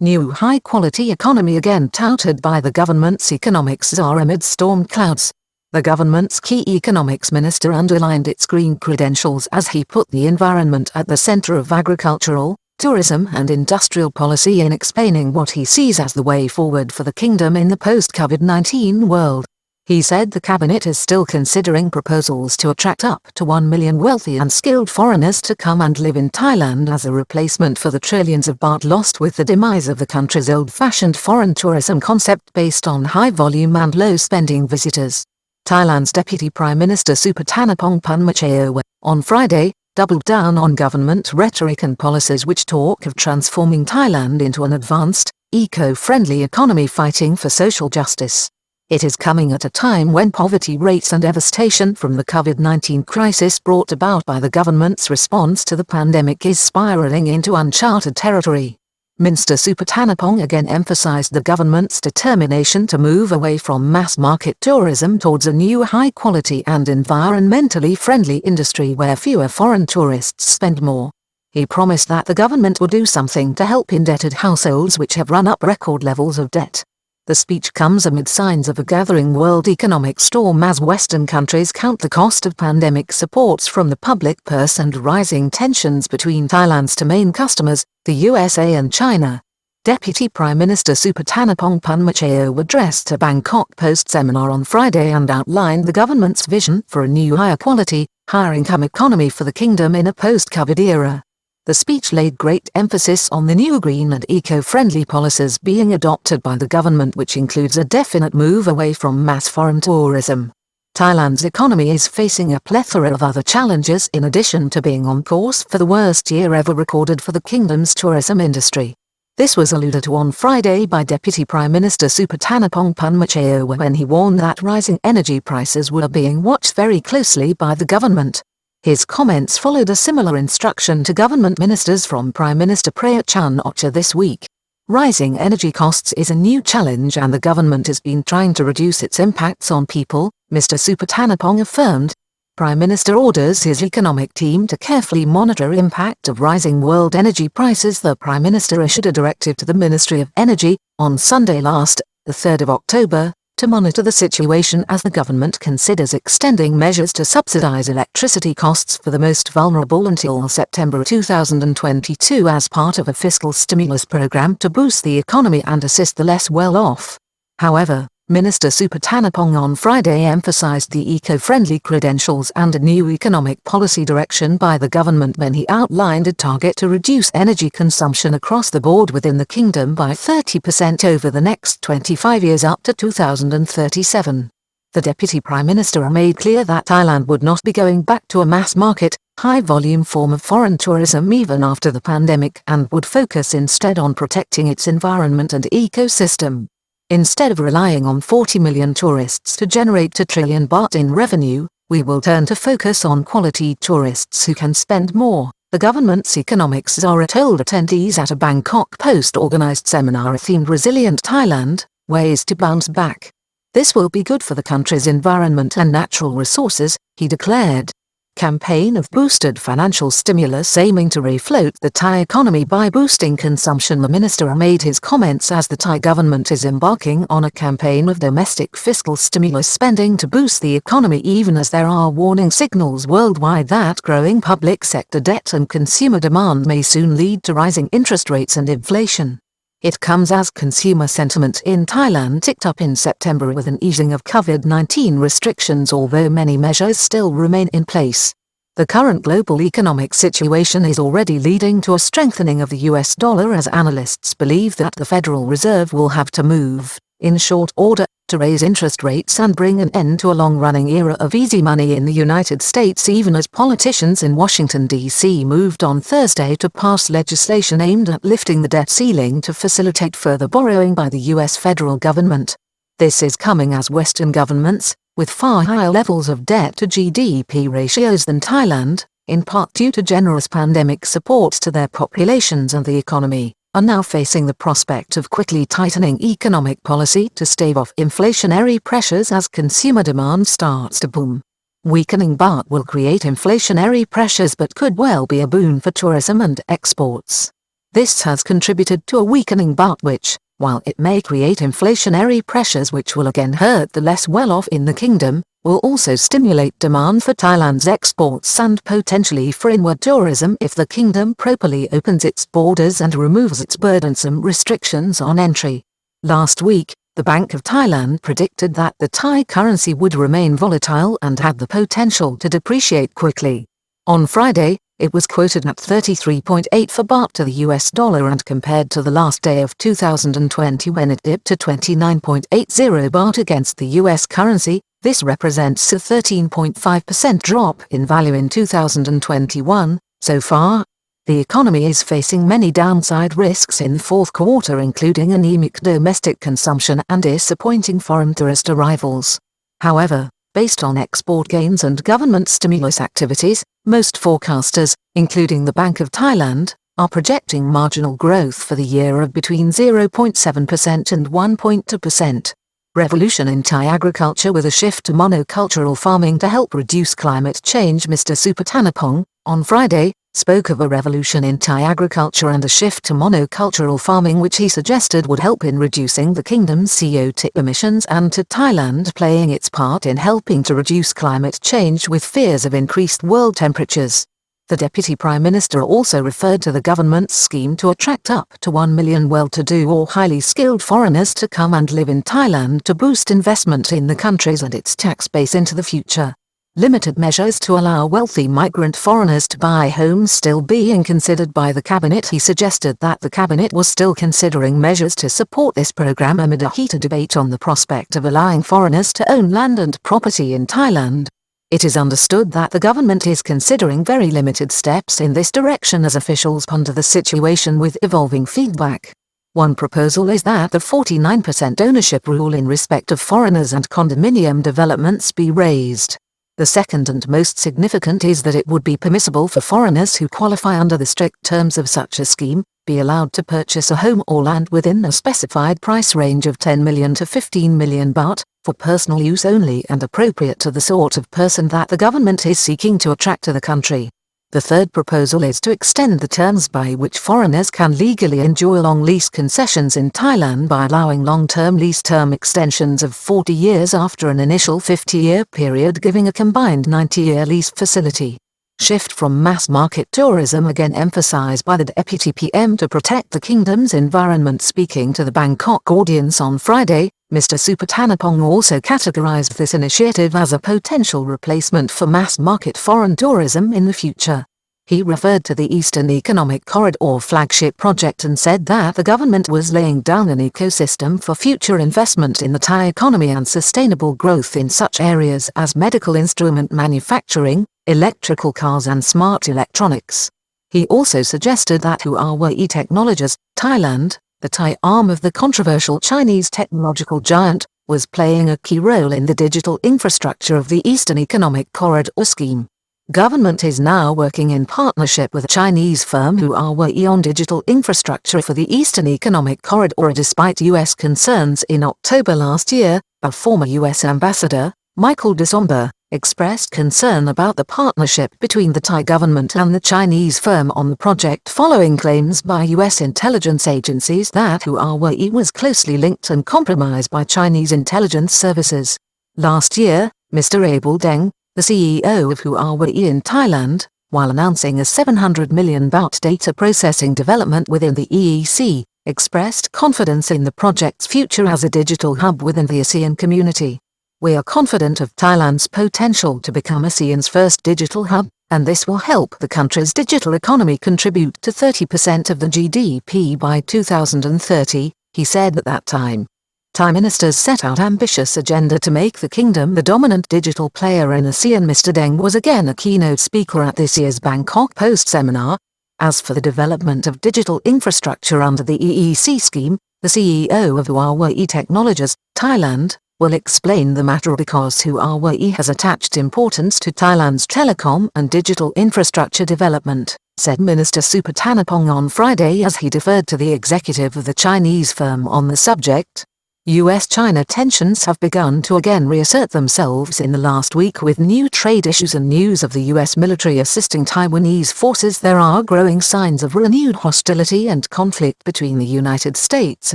New high-quality economy again touted by the government's economics czar amid storm clouds. The government's key economics minister underlined its green credentials as he put the environment at the center of agricultural, tourism and industrial policy in explaining what he sees as the way forward for the kingdom in the post-COVID-19 world. He said the cabinet is still considering proposals to attract up to 1 million wealthy and skilled foreigners to come and live in Thailand as a replacement for the trillions of baht lost with the demise of the country's old-fashioned foreign tourism concept based on high-volume and low-spending visitors. Thailand's Deputy Prime Minister Supathanaphong Punmachayawat, on Friday, doubled down on government rhetoric and policies which talk of transforming Thailand into an advanced, eco-friendly economy fighting for social justice. It is coming at a time when poverty rates and devastation from the COVID-19 crisis brought about by the government's response to the pandemic is spiraling into uncharted territory. Minister Supathanaphong again emphasized the government's determination to move away from mass-market tourism towards a new high-quality and environmentally friendly industry where fewer foreign tourists spend more. He promised that the government will do something to help indebted households which have run up record levels of debt. The speech comes amid signs of a gathering world economic storm as Western countries count the cost of pandemic supports from the public purse and rising tensions between Thailand's two main customers, the USA and China. Deputy Prime Minister Supathanaphong Punmachayawat addressed a Bangkok post-seminar on Friday and outlined the government's vision for a new higher quality, higher income economy for the kingdom in a post-COVID era. The speech laid great emphasis on the new green and eco-friendly policies being adopted by the government, which includes a definite move away from mass foreign tourism. Thailand's economy is facing a plethora of other challenges in addition to being on course for the worst year ever recorded for the kingdom's tourism industry. This was alluded to on Friday by Deputy Prime Minister Supathanaphong Punmachayawat when he warned that rising energy prices were being watched very closely by the government. His comments followed a similar instruction to government ministers from Prime Minister Prayut Chan-o-cha this week. Rising energy costs is a new challenge and the government has been trying to reduce its impacts on people, Mr. Supathanaphong affirmed. Prime Minister orders his economic team to carefully monitor impact of rising world energy prices. The Prime Minister issued a directive to the Ministry of Energy on Sunday last, the 3rd of October, to monitor the situation as the government considers extending measures to subsidize electricity costs for the most vulnerable until September 2022 as part of a fiscal stimulus program to boost the economy and assist the less well-off. However, Minister Supathanaphong on Friday emphasized the eco-friendly credentials and a new economic policy direction by the government when he outlined a target to reduce energy consumption across the board within the kingdom by 30% over the next 25 years up to 2037. The Deputy Prime Minister made clear that Thailand would not be going back to a mass-market, high-volume form of foreign tourism even after the pandemic and would focus instead on protecting its environment and ecosystem. Instead of relying on 40 million tourists to generate 2 trillion baht in revenue, we will turn to focus on quality tourists who can spend more, the government's economics czar told attendees at a Bangkok Post-organized seminar themed Resilient Thailand, Ways to Bounce Back. This will be good for the country's environment and natural resources, he declared. Campaign of boosted financial stimulus aiming to refloat the Thai economy by boosting consumption. The minister made his comments as the Thai government is embarking on a campaign of domestic fiscal stimulus spending to boost the economy even as there are warning signals worldwide that growing public sector debt and consumer demand may soon lead to rising interest rates and inflation. It comes as consumer sentiment in Thailand ticked up in September with an easing of COVID-19 restrictions, although many measures still remain in place. The current global economic situation is already leading to a strengthening of the US dollar as analysts believe that the Federal Reserve will have to move, in short order, to raise interest rates and bring an end to a long-running era of easy money in the United States, even as politicians in Washington, D.C. moved on Thursday to pass legislation aimed at lifting the debt ceiling to facilitate further borrowing by the U.S. federal government. This is coming as Western governments, with far higher levels of debt to GDP ratios than Thailand, in part due to generous pandemic support to their populations and the economy, are now facing the prospect of quickly tightening economic policy to stave off inflationary pressures as consumer demand starts to boom. Weakening baht will create inflationary pressures but could well be a boon for tourism and exports. This has contributed to a weakening baht which, while it may create inflationary pressures which will again hurt the less well-off in the kingdom, will also stimulate demand for Thailand's exports and potentially for inward tourism if the kingdom properly opens its borders and removes its burdensome restrictions on entry. Last week, the Bank of Thailand predicted that the Thai currency would remain volatile and had the potential to depreciate quickly. On Friday, it was quoted at 33.8 for baht to the US dollar, and compared to the last day of 2020 when it dipped to 29.80 baht against the US currency, this represents a 13.5% drop in value in 2021. So far, the economy is facing many downside risks in the fourth quarter, including anemic domestic consumption and disappointing foreign tourist arrivals. However, based on export gains and government stimulus activities, most forecasters, including the Bank of Thailand, are projecting marginal growth for the year of between 0.7% and 1.2%. Revolution in Thai agriculture with a shift to monocultural farming to help reduce climate change. Mr. Supathanapong, on Friday, spoke of a revolution in Thai agriculture and a shift to monocultural farming which he suggested would help in reducing the kingdom's CO2 emissions and to Thailand playing its part in helping to reduce climate change with fears of increased world temperatures. The Deputy Prime Minister also referred to the government's scheme to attract up to 1 million well-to-do or highly skilled foreigners to come and live in Thailand to boost investment in the countries and its tax base into the future. Limited measures to allow wealthy migrant foreigners to buy homes still being considered by the cabinet. He suggested that the cabinet was still considering measures to support this program amid a heated debate on the prospect of allowing foreigners to own land and property in Thailand. It is understood that the government is considering very limited steps in this direction as officials ponder the situation with evolving feedback. One proposal is that the 49% ownership rule in respect of foreigners and condominium developments be raised. The second and most significant is that it would be permissible for foreigners who qualify under the strict terms of such a scheme, be allowed to purchase a home or land within a specified price range of 10 million to 15 million baht, for personal use only and appropriate to the sort of person that the government is seeking to attract to the country. The third proposal is to extend the terms by which foreigners can legally enjoy long lease concessions in Thailand by allowing long-term lease term extensions of 40 years after an initial 50-year period, giving a combined 90-year lease facility. Shift from mass market tourism again emphasized by the Deputy PM to protect the kingdom's environment. Speaking to the Bangkok audience on Friday, Mr. Supathanapong also categorized this initiative as a potential replacement for mass market foreign tourism in the future. He referred to the Eastern Economic Corridor flagship project and said that the government was laying down an ecosystem for future investment in the Thai economy and sustainable growth in such areas as medical instrument manufacturing, electrical cars and smart electronics. He also suggested that Huawei Technologies, Thailand, the Thai arm of the controversial Chinese technological giant, was playing a key role in the digital infrastructure of the Eastern Economic Corridor scheme. Government is now working in partnership with a Chinese firm Huawei on digital infrastructure for the Eastern Economic Corridor. Despite U.S. concerns in October last year, a former U.S. ambassador, Michael DeSomba, expressed concern about the partnership between the Thai government and the Chinese firm on the project following claims by U.S. intelligence agencies that Huawei was closely linked and compromised by Chinese intelligence services. Last year, Mr. Abel Deng, the CEO of Huawei in Thailand, while announcing a 700 million baht data processing development within the EEC, expressed confidence in the project's future as a digital hub within the ASEAN community. We are confident of Thailand's potential to become ASEAN's first digital hub, and this will help the country's digital economy contribute to 30% of the GDP by 2030, he said at that time. Thai ministers set out ambitious agenda to make the kingdom the dominant digital player in ASEAN. Mr. Deng was again a keynote speaker at this year's Bangkok Post seminar. As for the development of digital infrastructure under the EEC scheme, the CEO of Huawei Technologies, Thailand, will explain the matter because Huawei has attached importance to Thailand's telecom and digital infrastructure development, said Minister Supathanapong on Friday as he deferred to the executive of the Chinese firm on the subject. US-China tensions have begun to again reassert themselves in the last week with new trade issues and news of the US military assisting Taiwanese forces. There are growing signs of renewed hostility and conflict between the United States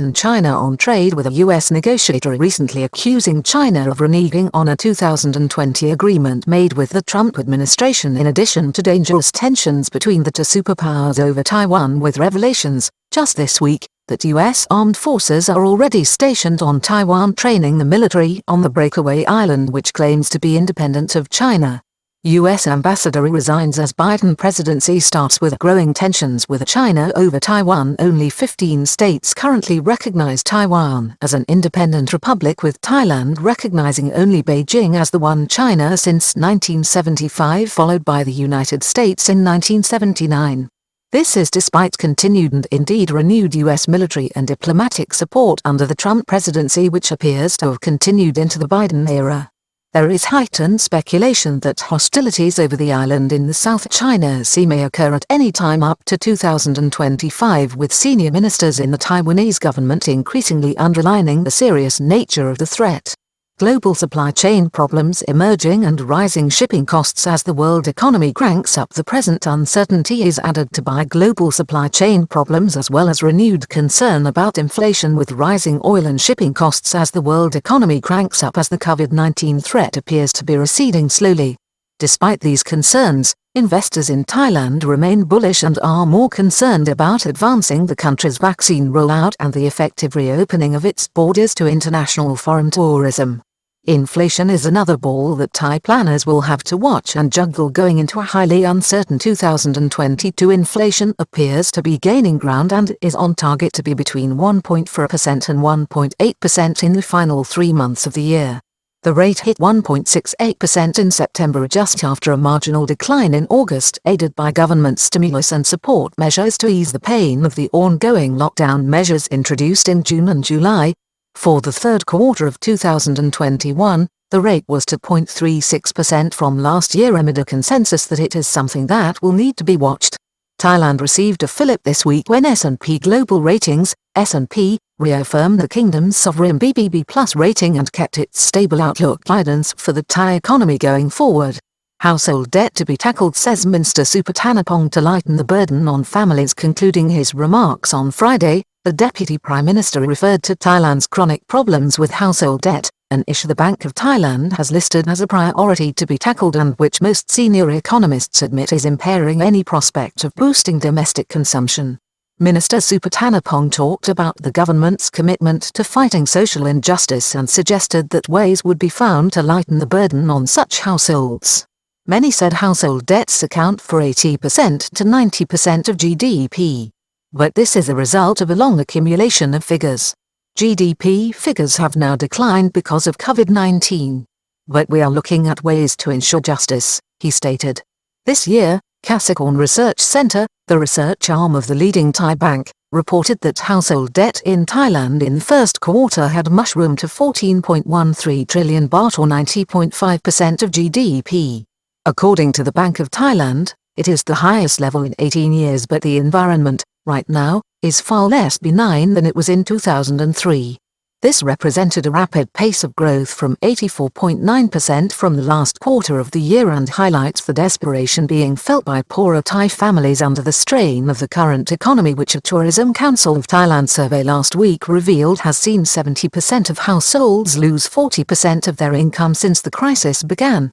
and China on trade, with a US negotiator recently accusing China of reneging on a 2020 agreement made with the Trump administration, in addition to dangerous tensions between the two superpowers over Taiwan, with revelations just this week that US armed forces are already stationed on Taiwan training the military on the breakaway island, which claims to be independent of China. US ambassador resigns as Biden presidency starts with growing tensions with China over Taiwan. Only 15 states currently recognize Taiwan as an independent republic, with Thailand recognizing only Beijing as the one China since 1975, followed by the United States in 1979. This is despite continued and indeed renewed US military and diplomatic support under the Trump presidency, which appears to have continued into the Biden era. There is heightened speculation that hostilities over the island in the South China Sea may occur at any time up to 2025, with senior ministers in the Taiwanese government increasingly underlining the serious nature of the threat. Global supply chain problems emerging and rising shipping costs as the world economy cranks up. The present uncertainty is added to by global supply chain problems as well as renewed concern about inflation, with rising oil and shipping costs as the world economy cranks up, as the COVID-19 threat appears to be receding slowly. Despite these concerns, investors in Thailand remain bullish and are more concerned about advancing the country's vaccine rollout and the effective reopening of its borders to international foreign tourism. Inflation is another ball that Thai planners will have to watch and juggle going into a highly uncertain 2022. Inflation appears to be gaining ground and is on target to be between 1.4% and 1.8% in the final 3 months of the year. The rate hit 1.68% in September, just after a marginal decline in August, aided by government stimulus and support measures to ease the pain of the ongoing lockdown measures introduced in June and July. For the third quarter of 2021, the rate was 2.36% from last year, amid a consensus that it is something that will need to be watched. Thailand received a fillip this week when S&P Global Ratings, S&P, reaffirmed the kingdom's sovereign BBB+ rating and kept its stable outlook guidance for the Thai economy going forward. Household debt to be tackled, says Minister Supathanapong, to lighten the burden on families. Concluding his remarks on Friday, the Deputy Prime Minister referred to Thailand's chronic problems with household debt, an issue the Bank of Thailand has listed as a priority to be tackled and which most senior economists admit is impairing any prospect of boosting domestic consumption. Minister Supathanapong talked about the government's commitment to fighting social injustice and suggested that ways would be found to lighten the burden on such households. Many said household debts account for 80% to 90% of GDP. But this is a result of a long accumulation of figures. GDP figures have now declined because of COVID-19. But we are looking at ways to ensure justice, he stated. This year, Kasikorn Research Center, the research arm of the leading Thai bank, reported that household debt in Thailand in the first quarter had mushroomed to 14.13 trillion baht, or 90.5% of GDP. According to the Bank of Thailand, it is the highest level in 18 years, but the environment, right now, is far less benign than it was in 2003. This represented a rapid pace of growth from 84.9% from the last quarter of the year and highlights the desperation being felt by poorer Thai families under the strain of the current economy, which a Tourism Council of Thailand survey last week revealed has seen 70% of households lose 40% of their income since the crisis began.